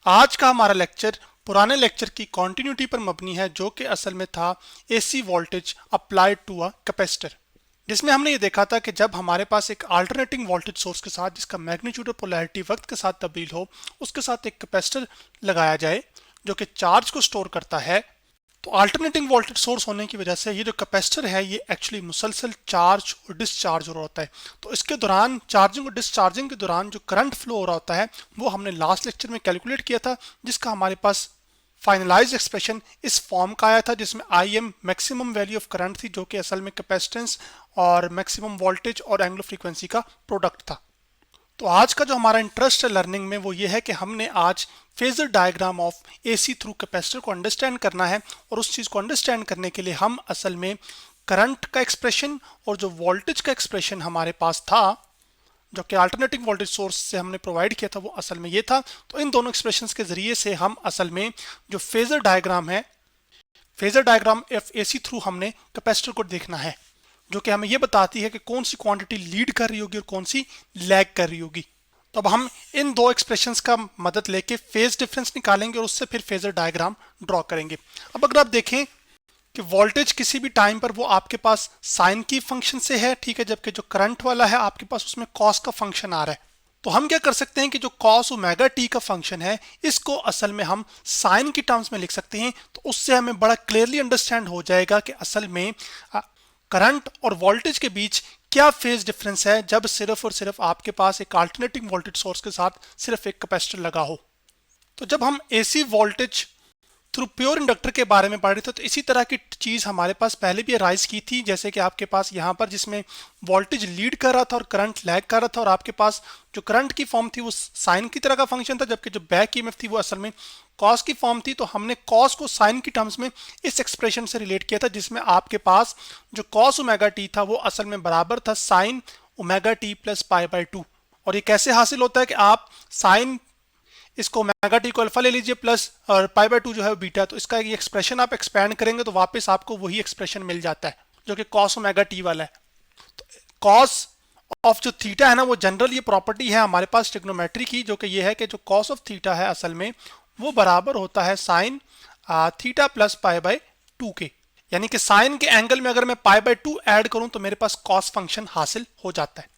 आज का हमारा लेक्चर पुराने लेक्चर की कॉन्टिन्यूटी पर मबनी है, जो कि असल में था AC voltage applied to a capacitor, जिसमें हमने ये देखा था कि जब हमारे पास एक अल्टरनेटिंग वोल्टेज सोर्स के साथ जिसका मैग्नीट्यूड और पोलैरिटी वक्त के साथ तब्दील हो, उसके साथ एक कैपेसिटर लगाया जाए जो कि चार्ज को स्टोर करता है, तो अल्टरनेटिंग वोल्टेज सोर्स होने की वजह से ये जो कैपेसिटर है ये एक्चुअली मुसलसल चार्ज और डिस्चार्ज हो रहा होता है। तो इसके दौरान चार्जिंग और डिस्चार्जिंग के दौरान जो करंट फ्लो हो रहा होता है वो हमने लास्ट लेक्चर में कैलकुलेट किया था, जिसका हमारे पास फाइनलाइज्ड एक्सप्रेशन इस फॉर्म का आया था, जिसमें I am maximum value of current थी, जो कि असल में कैपेसिटेंस और मैक्सिमम वोल्टेज और एंगुलर फ्रीक्वेंसी का प्रोडक्ट था। तो आज का जो हमारा इंटरेस्ट है लर्निंग में वो ये है कि हमने आज phasor diagram of AC through capacitor को अंडरस्टैंड करना है, और उस चीज़ को अंडरस्टैंड करने के लिए हम असल में करंट का एक्सप्रेशन और जो वोल्टेज का एक्सप्रेशन हमारे पास था जो कि अल्टरनेटिंग वोल्टेज सोर्स से हमने प्रोवाइड किया था वो असल में ये था। तो इन दोनों एक्सप्रेशंस के ज़रिए से हम असल में जो फेजर डायग्राम है, phasor diagram of AC through हमने कैपेसिटर को देखना है, जो कि हमें ये बताती है कि कौन सी क्वांटिटी लीड कर रही होगी और कौन सी लैग कर रही होगी। तो अब हम इन दो एक्सप्रेशंस का मदद लेके फेज डिफरेंस निकालेंगे और उससे फिर फेजर डायग्राम ड्रॉ करेंगे। अब अगर आप देखें कि वोल्टेज किसी भी टाइम पर वो आपके पास साइन की फंक्शन से है, ठीक है, जबकि जो करंट वाला है आपके पास उसमें कॉस का फंक्शन आ रहा है। तो हम क्या कर सकते हैं कि जो कॉस ओमेगा टी का फंक्शन है इसको असल में हम साइन की टर्म्स में लिख सकते हैं। तो उससे हमें बड़ा क्लियरली अंडरस्टैंड हो जाएगा कि असल में करंट और वोल्टेज के बीच क्या फेज डिफरेंस है जब सिर्फ और सिर्फ आपके पास एक अल्टरनेटिंग वोल्टेज सोर्स के साथ सिर्फ एक कैपेसिटर लगा हो। तो जब हम AC voltage through pure inductor के बारे में पढ़ रहे थे तो इसी तरह की चीज़ हमारे पास पहले भी राइज की थी, जैसे कि आपके पास यहाँ पर जिसमें वोल्टेज लीड कर रहा था और करंट लैग कर रहा था, और आपके पास जो करंट की फॉर्म थी वो साइन की तरह का फंक्शन था, जबकि जो बैक ईएमएफ थी वो असल में कॉस की फॉर्म थी। तो हमने कॉस को साइन की टर्म्स में इस एक्सप्रेशन से रिलेट किया था, जिसमें आपके पास जो कॉस ओमेगा टी था वो असल में बराबर था sine omega T plus pi by 2। और ये कैसे हासिल होता है कि आप साइन इसको ओमेगा टी को अल्फा ले लीजिए प्लस और पाई बाय 2 जो है बीटा, तो इसका ये एक्सप्रेशन आप एक्सपैंड करेंगे तो वापस आपको वही एक्सप्रेशन मिल जाता है जो कि कॉस ओमेगा टी वाला है। तो कॉस ऑफ जो थीटा है ना, वो जनरल ये प्रॉपर्टी है हमारे पास ट्रिग्नोमेट्री की, जो कि ये है कि जो कॉस ऑफ थीटा है असल में वो बराबर होता है sine theta plus pi by 2 के, यानी कि साइन के एंगल में अगर मैं पाई बाय 2 ऐड करूं तो मेरे पास कॉस फंक्शन हासिल हो जाता है।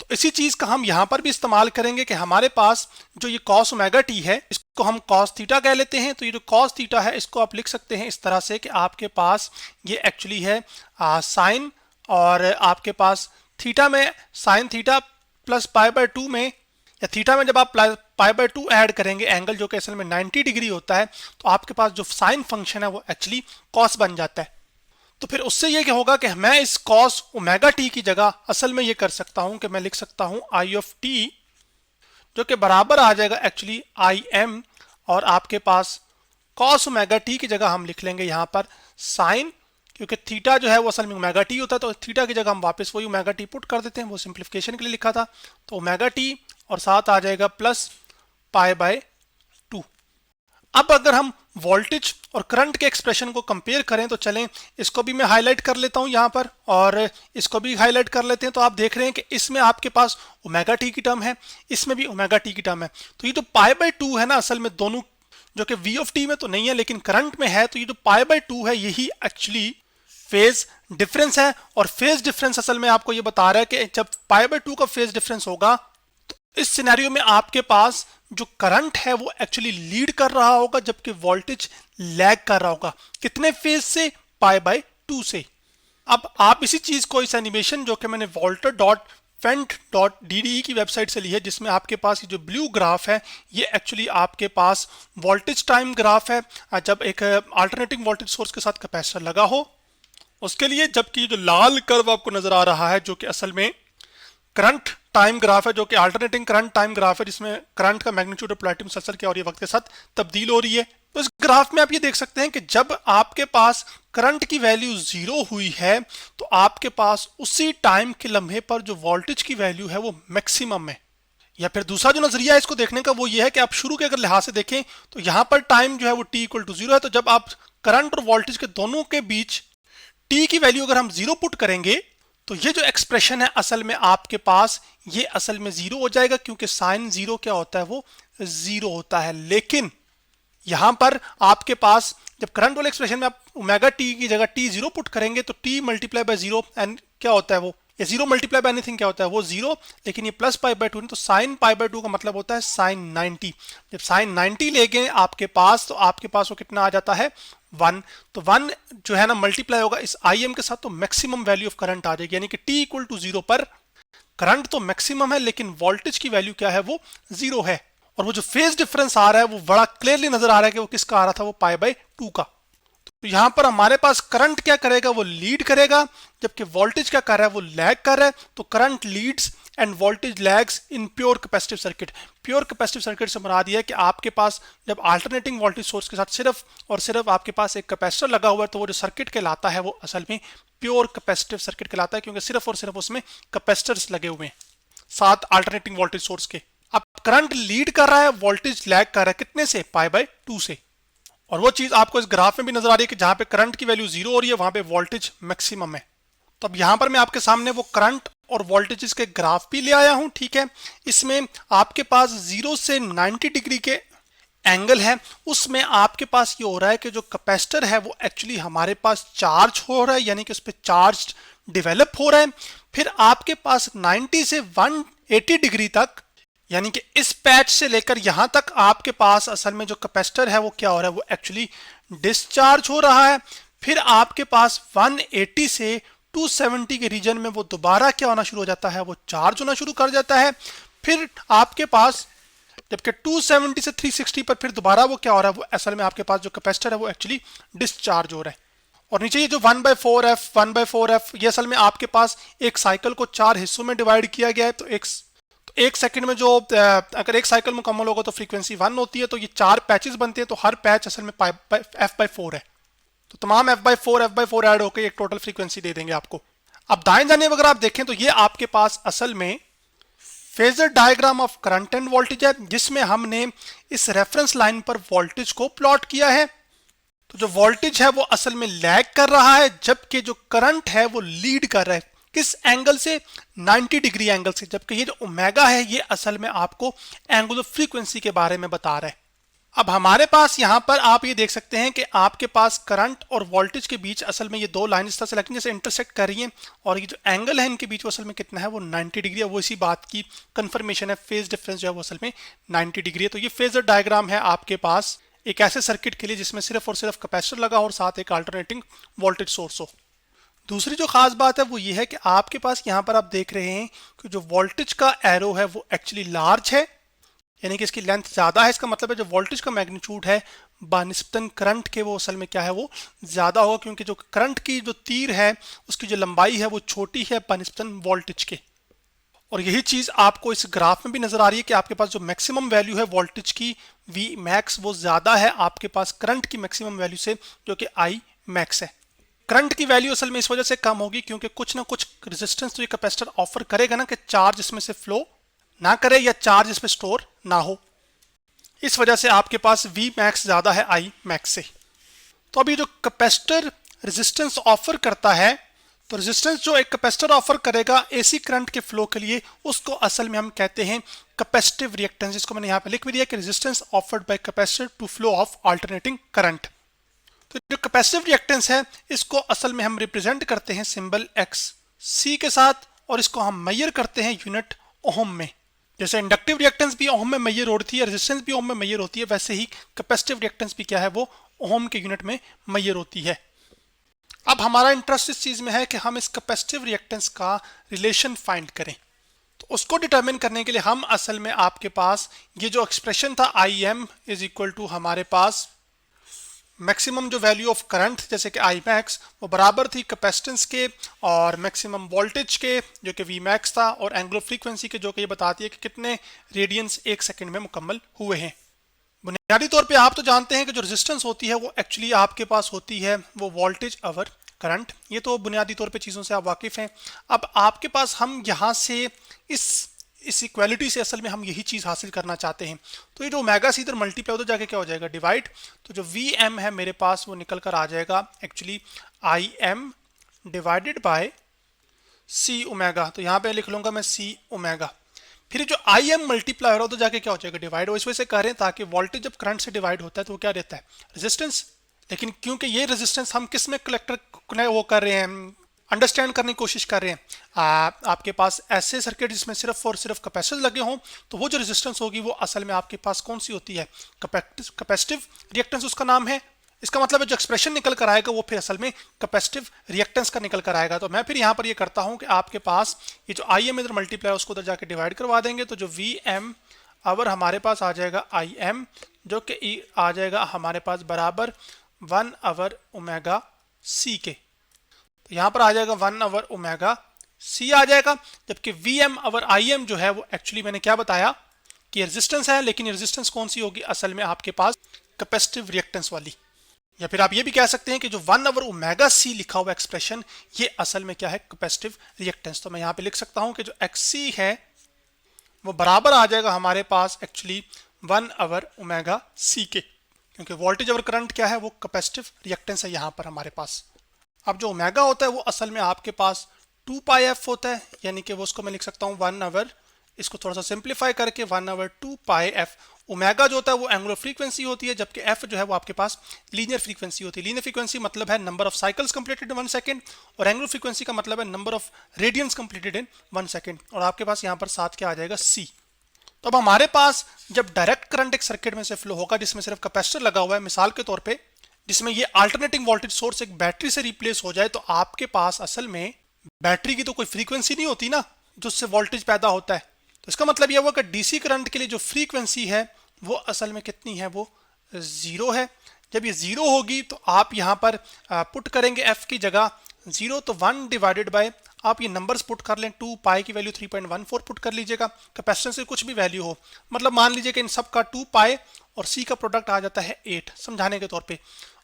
तो इसी चीज का हम यहां पर भी इस्तेमाल करेंगे कि हमारे पास जो ये कॉस ओमेगा टी है इसको हम कॉस थीटा कह लेते हैं। तो ये जो कॉस थीटा है इसको आप लिख सकते हैं इस तरह से कि आपके पास ये एक्चुअली है साइन, और आपके पास थीटा में sine theta plus pi by 2 में, या थीटा में जब आप पाई बाय 2 ऐड करेंगे एंगल जो कि असल में 90 डिग्री होता है, तो आपके पास जो साइन फंक्शन है वो एक्चुअली कॉस बन जाता है। तो फिर उससे ये क्या होगा कि मैं इस कॉस ओमेगा टी की जगह असल में ये कर सकता हूं कि मैं लिख सकता हूं आई ऑफ टी, जो कि बराबर आ जाएगा एक्चुअली आई एम, और आपके पास कॉस ओमेगा टी की जगह हम लिख लेंगे यहाँ पर साइन, क्योंकि थीटा जो है वो असल में ओमेगा टी होता है, तो थीटा की जगह हम वापस वही ओमेगा टी पुट कर देते हैं, वो सिंप्लीफिकेशन के लिए लिखा था। तो ओमेगा टी और साथ आ जाएगा प्लस पाई बाय 2। अब अगर हम वोल्टेज और करंट के एक्सप्रेशन को कंपेयर करें तो चलें इसको भी मैं हाईलाइट कर लेता हूं यहाँ पर, और इसको भी हाईलाइट कर लेते हैं। तो आप देख रहे हैं कि इसमें आपके पास ओमेगा टी की टर्म है, इसमें भी ओमेगा टी की टर्म है। तो ये जो पाई बाय 2 है ना, असल में दोनों जो कि वी ऑफ टी में तो नहीं है लेकिन करंट में है, तो ये जो पाई बाय 2 है यही एक्चुअली फेज डिफरेंस है। और फेज डिफरेंस असल में आपको ये बता रहा है कि जब पाई बाय 2 का फेज डिफरेंस होगा तो इस सिनेरियो में आपके पास जो करंट है वो एक्चुअली लीड कर रहा होगा, जबकि वोल्टेज लैग कर रहा होगा। कितने फेज से? पाई बाय 2 से। अब आप इसी चीज को, इस एनिमेशन जो कि मैंने वोल्टर डॉट फेंट डॉट डी की वेबसाइट से ली है, जिसमें आपके पास ये जो ब्लू ग्राफ है ये एक्चुअली आपके पास वोल्टेज टाइम ग्राफ है जब एक अल्टरनेटिंग वोल्टेज सोर्स के साथ कैपेसिटर लगा हो उसके लिए, जबकि जो लाल कर्व आपको नजर आ रहा है जो कि असल में करंट टाइम ग्राफ है, जो कि अल्टरनेटिंग करंट टाइम ग्राफ है, जिसमें करंट का मैग्नीट्यूड और पोलैरिटी मुसलसल क्या हो रही है, वक्त के साथ तब्दील हो रही है। तो इस ग्राफ में आप ये देख सकते हैं कि जब आपके पास करंट की वैल्यू 0 हुई है तो आपके पास उसी टाइम के लम्हे पर जो वोल्टेज की वैल्यू है वो मैक्सिमम है। या फिर दूसरा जो नजरिया है इसको देखने का वो ये है कि आप शुरू के अगर लिहाज से देखें तो यहाँ पर टाइम जो है वो t इक्वल टू 0 है। तो जब आप करंट और वोल्टेज के दोनों के बीच t की वैल्यू अगर हम 0 पुट करेंगे तो ये जो एक्सप्रेशन है असल में आपके पास ये असल में जीरो हो जाएगा, क्योंकि साइन जीरो क्या होता है, वो जीरो होता है। लेकिन यहां पर आपके पास जब करंट वाले एक्सप्रेशन में आप ओमेगा टी की जगह टी जीरो पुट करेंगे तो T multiply by zero and क्या होता है वो, ये जीरो मल्टीप्लाई बाय एनीथिंग क्या होता है, वो जीरो। लेकिन ये प्लस पाई बाय टू, तो साइन पाई बाय टू का मतलब होता है साइन 90। जब साइन 90 लेंगे आपके पास तो आपके पास वो कितना आ जाता है, 1। तो 1 जो है ना मल्टीप्लाई होगा इस आई एम के साथ, तो मैक्सिमम वैल्यू ऑफ करंट आ जाएगी। यानी कि टी इक्वल टू जीरो पर करंट तो मैक्सिमम है लेकिन वोल्टेज की वैल्यू क्या है, वो जीरो है। और वो जो फेज डिफरेंस आ रहा है वो बड़ा क्लियरली नजर आ रहा है कि वो किसका आ रहा था, वो पाई बाय 2 का। तो यहां पर हमारे पास करंट क्या करेगा, वो लीड करेगा, जबकि वोल्टेज क्या कर रहा है, वो लैग कर रहा है। तो current leads and voltage lags in pure capacitive circuit. Pure capacitive circuit से मुराद यह है कि आपके पास जब अल्टरनेटिंग वोल्टेज सोर्स के साथ सिर्फ और सिर्फ आपके पास एक कैपेसिटर लगा हुआ है तो वो जो सर्किट कहलाता है वो असल में प्योर कैपेसिटिव सर्किट कहलाता है, क्योंकि सिर्फ और सिर्फ उसमें कैपेसिटर्स लगे हुए हैं साथ अल्टरनेटिंग वोल्टेज सोर्स के। अब करंट लीड कर रहा है, वोल्टेज लैग कर रहा है, कितने से, पाई बाय 2 से। और वो चीज आपको इस ग्राफ में भी नजर आ रही है कि जहां पे करंट की वैल्यू जीरो हो रही है वहां पे वोल्टेज मैक्सिमम है। तो अब यहां पर मैं आपके सामने वो करंट और वोल्टेजेस के ग्राफ भी ले आया हूं, ठीक है। इसमें आपके पास 0 से 90 डिग्री के एंगल है, उसमें आपके पास ये हो रहा है कि जो कैपेसिटर है वो एक्चुअली हमारे पास चार्ज हो रहा है, यानी कि उस पर चार्ज डेवलप हो रहा है। फिर आपके पास 90 से 180 डिग्री तक, यानी कि इस पैच से लेकर यहां तक आपके पास असल में जो कैपेसिटर है वो क्या हो रहा है, वो एक्चुअली डिस्चार्ज हो रहा है। फिर आपके पास 180 से 270 के रीजन में वो दोबारा क्या होना शुरू हो जाता है, वो चार्ज होना शुरू कर जाता है। फिर आपके पास जबकि 270 से 360 पर फिर दोबारा वो क्या हो रहा है, वो असल में आपके पास जो कैपेसिटर है वो एक्चुअली डिस्चार्ज हो रहा है। और नीचे ये जो 1/4f 1/4f ये असल में आपके पास एक साइकिल को 4 हिस्सों में डिवाइड किया गया है। तो एक सेकंड में जो अगर एक साइकिल मुकम्मल होगा तो फ्रीक्वेंसी 1 होती है, तो ये 4 पैचेस बनते हैं, तो हर पैच असल में f/4 है। तो तमाम f/4 ऐड होकर एक टोटल फ्रीक्वेंसी दे देंगे आपको। अब दाएं जाने अगर आप देखें तो ये आपके पास असल में phasor diagram of current end voltage है, जिसमें हमने इस रेफरेंस लाइन पर वोल्टेज को प्लॉट किया है। तो जो वोल्टेज है वो असल में लैग कर रहा है, जबकि जो करंट है वो लीड कर रहा है। किस एंगल से, 90 डिग्री एंगल से। जबकि ये जो ओमेगा है ये असल में आपको एंगुलर फ्रीक्वेंसी के बारे में बता रहा है। अब हमारे पास यहाँ पर आप ये देख सकते हैं कि आपके पास करंट और वोल्टेज के बीच असल में ये दो लाइन इस तरह से लगती हैं जैसे इंटरसेक्ट कर रही हैं, और ये जो एंगल है इनके बीच वो असल में कितना है, वो 90 डिग्री है। वो इसी बात की कंफर्मेशन है, फेज डिफरेंस जो है वो असल में 90 डिग्री है। तो ये फेजर डायग्राम है आपके पास एक ऐसे सर्किट के लिए जिसमें सिर्फ और सिर्फ कैपेसिटर लगा हो और साथ एक अल्टरनेटिंग वोल्टेज सोर्स हो। दूसरी जो खास बात है वो ये है कि आपके पास यहाँ पर आप देख रहे हैं कि जो वोल्टेज का एरो है वो एक्चुअली लार्ज है, यानी कि इसकी लेंथ ज़्यादा है। इसका मतलब है जो वोल्टेज का मैग्नीट्यूड है बानिस्बतन करंट के वो असल में क्या है, वो ज़्यादा होगा, क्योंकि जो करंट की जो तीर है उसकी जो लंबाई है वो छोटी है बानिस्बतन वोल्टेज के। और यही चीज़ आपको इस ग्राफ में भी नज़र आ रही है कि आपके पास जो मैक्सिमम वैल्यू है वोल्टेज की वी मैक्स वो ज़्यादा है आपके पास करंट की मैक्सिमम वैल्यू से, जो कि आई मैक्स है। करंट की वैल्यू असल में इस वजह से कम होगी क्योंकि कुछ ना कुछ रेजिस्टेंस तो ये कैपेसिटर ऑफर करेगा ना, कि चार्ज इसमें से फ्लो ना करे या चार्ज इसमें स्टोर ना हो। इस वजह से आपके पास वी मैक्स ज़्यादा है आई मैक्स से। तो अभी जो कैपेसिटर रेजिस्टेंस ऑफर करता है, तो रेजिस्टेंस जो एक कैपेसिटर ऑफर करेगा एसी करंट के फ्लो के लिए, उसको असल में हम कहते हैं कैपेसिटिव रिएक्टेंस, जिसको मैंने यहाँ पे लिख भी दिया कि resistance offered by capacitor to flow of alternating current. तो जो कैपेसिटिव रिएक्टेंस है इसको असल में हम रिप्रेजेंट करते हैं सिंबल एक्स सी के साथ, और इसको हम मेजर करते हैं यूनिट ओम में। जैसे इंडक्टिव रिएक्टेंस भी ओम में मेजर होती है, रेजिस्टेंस भी ओम में मेजर होती है, वैसे ही कैपेसिटिव रिएक्टेंस भी क्या है, वो ओम के यूनिट में मेजर होती है। अब हमारा इंटरेस्ट इस चीज में है कि हम इस कैपेसिटिव रिएक्टेंस का रिलेशन फाइंड करें। तो उसको डिटरमिन करने के लिए हम असल में आपके पास ये जो एक्सप्रेशन था I M is equal to हमारे पास मैक्सिमम जो वैल्यू ऑफ करंट जैसे कि आई मैक्स वो बराबर थी कैपेसिटेंस के और मैक्सिमम वोल्टेज के जो कि वी मैक्स था, और एंगुलर फ्रीक्वेंसी के जो कि ये बताती है कि कितने रेडियंस एक सेकंड में मुकम्मल हुए हैं। बुनियादी तौर पे आप तो जानते हैं कि जो रेजिस्टेंस होती है वो एक्चुअली आपके पास होती है वो वोल्टेज ओवर करंट, ये तो बुनियादी तौर पे चीज़ों से आप वाकिफ़ हैं। अब आपके पास हम यहाँ से इस इक्वालिटी से असल में हम यही चीज़ हासिल करना चाहते हैं। तो ये जो ओमेगा सी इधर मल्टीप्लाई उधर जाके क्या हो जाएगा, डिवाइड। तो जो वी एम है मेरे पास वो निकल कर आ जाएगा actually I M divided by C omega, तो यहाँ पे लिख लूंगा मैं सी ओमेगा। फिर जो आई एम मल्टीप्लाई हो रहा है तो जाके क्या हो जाएगा, डिवाइड हो। इस वजह से कह रहे हैं ताकि वोल्टेज जब करंट से डिवाइड होता है तो वो क्या देता है, रेजिस्टेंस। लेकिन क्योंकि ये रेजिस्टेंस हम किस में कलेक्टर वो कर रहे हैं, अंडरस्टैंड करने की कोशिश कर रहे हैं, आपके पास ऐसे सर्किट जिसमें सिर्फ और सिर्फ कैपेसिटर लगे हों, तो वो जो रेजिस्टेंस होगी वो असल में आपके पास कौन सी होती है, कैपेसिटिव रिएक्टेंस उसका नाम है। इसका मतलब है जो एक्सप्रेशन निकल कर आएगा वो फिर असल में कैपेसिटिव रिएक्टेंस का निकल कर आएगा। तो मैं फिर यहाँ पर ये करता हूँ कि आपके पास ये जो आई एम इधर मल्टीप्लाई उसको उधर जाके डिवाइड करवा देंगे, तो जो वी एम आवर हमारे पास आ जाएगा आई एम, जो कि आ जाएगा हमारे पास बराबर 1 आवर ओमेगा सी के। तो यहाँ पर आ जाएगा 1 आवर ओमेगा सी आ जाएगा, जबकि V M over I M जो है वो एक्चुअली मैंने क्या बताया कि रेजिस्टेंस है, लेकिन रेजिस्टेंस कौन सी होगी, असल में आपके पास कैपेसिटिव रिएक्टेंस वाली। या फिर आप ये भी कह सकते हैं कि जो 1 ओवर ओमेगा सी लिखा हुआ एक्सप्रेशन ये असल में क्या है, कैपेसिटिव रिएक्टेंस। तो मैं यहाँ पे लिख सकता हूँ कि जो XC है वो बराबर आ जाएगा हमारे पास एक्चुअली 1 ओवर ओमेगा सी के, क्योंकि वोल्टेज ओवर करंट क्या है, वो कैपेसिटिव रिएक्टेंस है यहाँ पर हमारे पास। अब जो ओमेगा होता है वो असल में आपके पास 2 पाई एफ होता है, यानी कि वो उसको मैं लिख सकता हूँ 1 ओवर, इसको थोड़ा सा सिंप्लीफाई करके 1 ओवर 2 पाई एफ। ओमेगा जो होता है वो एंगुलर फ्रीक्वेंसी होती है, जबकि एफ जो है वो आपके पास लीनियर फ्रीक्वेंसी होती है। लीनियर फ्रीक्वेंसी मतलब है number of cycles completed in 1 second, और एंगुलर फ्रीक्वेंसी का मतलब है number of radians completed in 1 second. और आपके पास यहाँ पर साथ क्या आ जाएगा, सी। तो अब हमारे पास जब डायरेक्ट करंट एक सर्किट में से फ्लो होगा जिसमें सिर्फ कैपेसिटर लगा हुआ है, मिसाल के तौर पे जिसमें ये अल्टरनेटिंग वोल्टेज सोर्स एक बैटरी से रिप्लेस हो जाए, तो आपके पास असल में बैटरी की तो कोई फ्रीक्वेंसी नहीं होती ना जिससे वोल्टेज पैदा होता है। तो इसका मतलब यह हुआ कि डीसी करंट के लिए जो फ्रीक्वेंसी है वो असल में कितनी है, वो 0 है। जब ये 0 होगी तो आप यहाँ पर पुट करेंगे एफ की जगह 0, तो 1 डिवाइडेड बाय, आप ये नंबर्स पुट कर लें, 2 पाई की वैल्यू 3.14 पुट कर लीजिएगा, कैपेसिटेंस से कुछ भी वैल्यू हो, मतलब मान लीजिए कि इन सब का 2 पाई और सी का प्रोडक्ट आ जाता है 8 समझाने के तौर पे,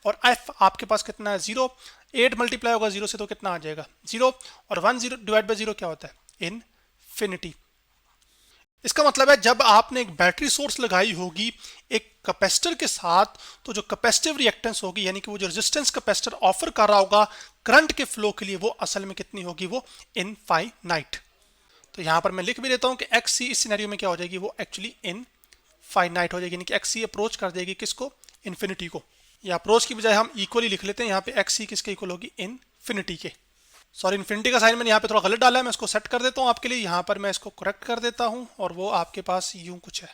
और एफ आपके पास कितना है 0, 8 मल्टीप्लाई होगा 0 से तो कितना आ जाएगा 0, और 1 0 डिवाइड बाय 0 क्या होता है, इनफिनिटी। इसका मतलब है जब आपने एक बैटरी सोर्स लगाई होगी एक कैपेसिटर के साथ, तो जो कैपेसिटिव रिएक्टेंस होगी, यानी कि वो जो रेजिस्टेंस कैपेसिटर ऑफर कर रहा होगा करंट के फ्लो के लिए, वो असल में कितनी होगी, वो इनफाइनाइट। तो यहाँ पर मैं लिख भी देता हूँ कि XC इस सिनेरियो में क्या हो जाएगी, वो एक्चुअली इनफाइनाइट हो जाएगी, यानी कि XC अप्रोच कर देगी किसको, इन्फिनिटी को। या अप्रोच की बजाय हम इक्वली लिख लेते हैं, यहाँ पे XC किसके इक्वल होगी, इनफिनिटी के। सॉरी, इन्फिनिटी का साइन मैंने यहाँ पे थोड़ा गलत डाला है, मैं इसको सेट कर देता हूँ आपके लिए, यहाँ पर मैं इसको करेक्ट कर देता हूँ, और वो आपके पास यूं कुछ है,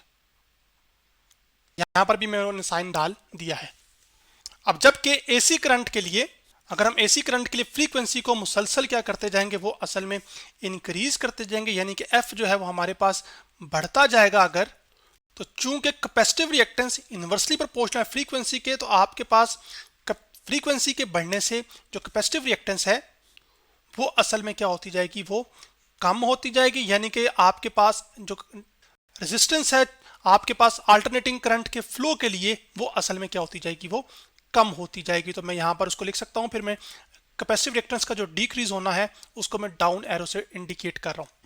यहाँ पर भी मैंने साइन डाल दिया है। अब जबकि एसी करंट के लिए, अगर हम एसी करंट के लिए फ्रीक्वेंसी को मुसलसल क्या करते जाएंगे, वो असल में इंक्रीज करते जाएंगे, यानी कि एफ जो है वो हमारे पास बढ़ता जाएगा अगर, तो चूंकि कैपेसिटिव रिएक्टेंस इनवर्सली प्रोपोर्शनल है फ्रीक्वेंसी के, तो आपके पास फ्रीक्वेंसी के बढ़ने से जो कैपेसिटिव रिएक्टेंस है वो असल में क्या होती जाएगी, वो कम होती जाएगी, यानी कि आपके पास जो रेजिस्टेंस है आपके पास अल्टरनेटिंग करंट के फ्लो के लिए, वो असल में क्या होती जाएगी, वो कम होती जाएगी। तो मैं यहाँ पर उसको लिख सकता हूँ, फिर मैं कैपेसिटिव रिएक्टेंस का जो डिक्रीज होना है उसको मैं डाउन एरो से इंडिकेट कर रहा हूँ।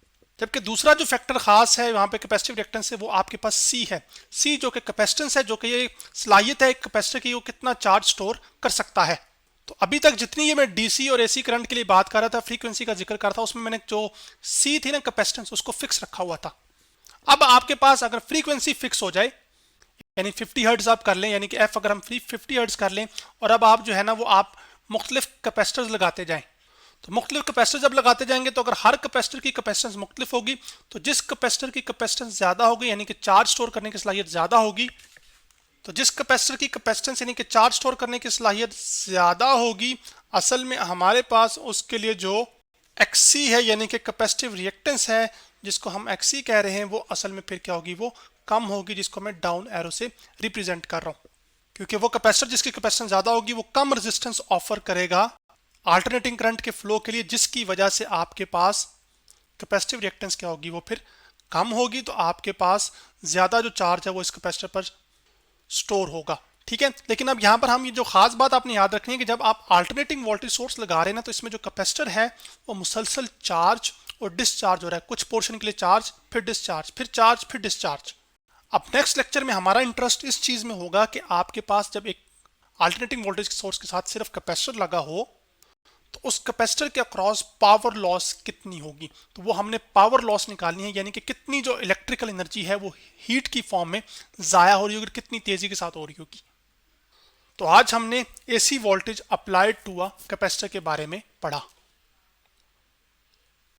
जबकि दूसरा जो फैक्टर खास है वहाँ पे कैपेसिटिव रिएक्टेंस है, वो आपके पास सी है। सी जो कि कैपेसिटेंस है, जो कि ये सलाहियत है कैपेसिटर की, वो कितना चार्ज स्टोर कर सकता है। तो अभी तक जितनी ये मैं डीसी और एसी करंट के लिए बात कर रहा था, फ्रीक्वेंसी का जिक्र कर रहा था, उसमें मैंने जो सी थी ना कैपेसिटेंस, उसको फिक्स रखा हुआ था। अब आपके पास अगर फ्रीक्वेंसी फिक्स हो जाए, यानी 50 हर्ट्ज आप कर लें, यानी कि एफ अगर हम 50 हर्ट्ज कर लें, और अब आप जो है ना वो आप मुख्तलिफ कैपेसिटर्स लगाते जाएं, तो मुख्तलिफ कैपेसिटर जब लगाते जाएंगे तो अगर हर कैपेसिटर की कैपेसिटेंस मुख्तलिफ होगी, तो जिस कैपेसिटर की कैपेसिटेंस ज़्यादा होगी, यानी कि चार्ज स्टोर करने की सलाहियत ज़्यादा होगी, तो जिस कैपेसिटर की कैपेसिटेंस यानी कि चार्ज स्टोर करने की सलाहियत ज़्यादा होगी, असल में हमारे पास उसके लिए जो XC है, यानी कि कैपेसिटिव रिएक्टेंस है जिसको हम XC कह रहे हैं, वो असल में फिर क्या होगी, वो कम होगी, जिसको मैं डाउन एरो से रिप्रेजेंट कर रहा हूँ, क्योंकि वो कैपेसिटर जिसकी कैपेसिटेंस ज़्यादा होगी वो कम रेजिस्टेंस ऑफर करेगा अल्टरनेटिंग करंट के फ्लो के लिए, जिसकी वजह से आपके पास कैपेसिटिव रिएक्टेंस क्या होगी, वो फिर कम होगी, तो आपके पास ज़्यादा जो चार्ज है वो इस कैपेसिटर पर स्टोर होगा। ठीक है, लेकिन अब यहाँ पर हम ये जो खास बात आपने याद रखनी है कि जब आप अल्टरनेटिंग वोल्टेज सोर्स लगा रहे हैं ना, तो इसमें जो कैपेसिटर है वो मुसलसल चार्ज और डिस्चार्ज हो रहा है, कुछ पोर्शन के लिए चार्ज, फिर डिस्चार्ज, फिर चार्ज, फिर डिस्चार्ज। अब नेक्स्ट लेक्चर में हमारा इंटरेस्ट इस चीज़ में होगा कि आपके पास जब एक अल्टरनेटिंग वोल्टेज सोर्स के साथ सिर्फ कैपेसिटर लगा हो, तो उस कैपेसिटर के अक्रॉस पावर लॉस कितनी होगी। तो वो हमने पावर लॉस निकालनी है, यानी कि कितनी जो इलेक्ट्रिकल एनर्जी है वो हीट की फॉर्म में ज़ाया हो रही होगी, कितनी तेज़ी के साथ हो रही होगी। तो आज हमने AC voltage applied to a capacitor के बारे में पढ़ा।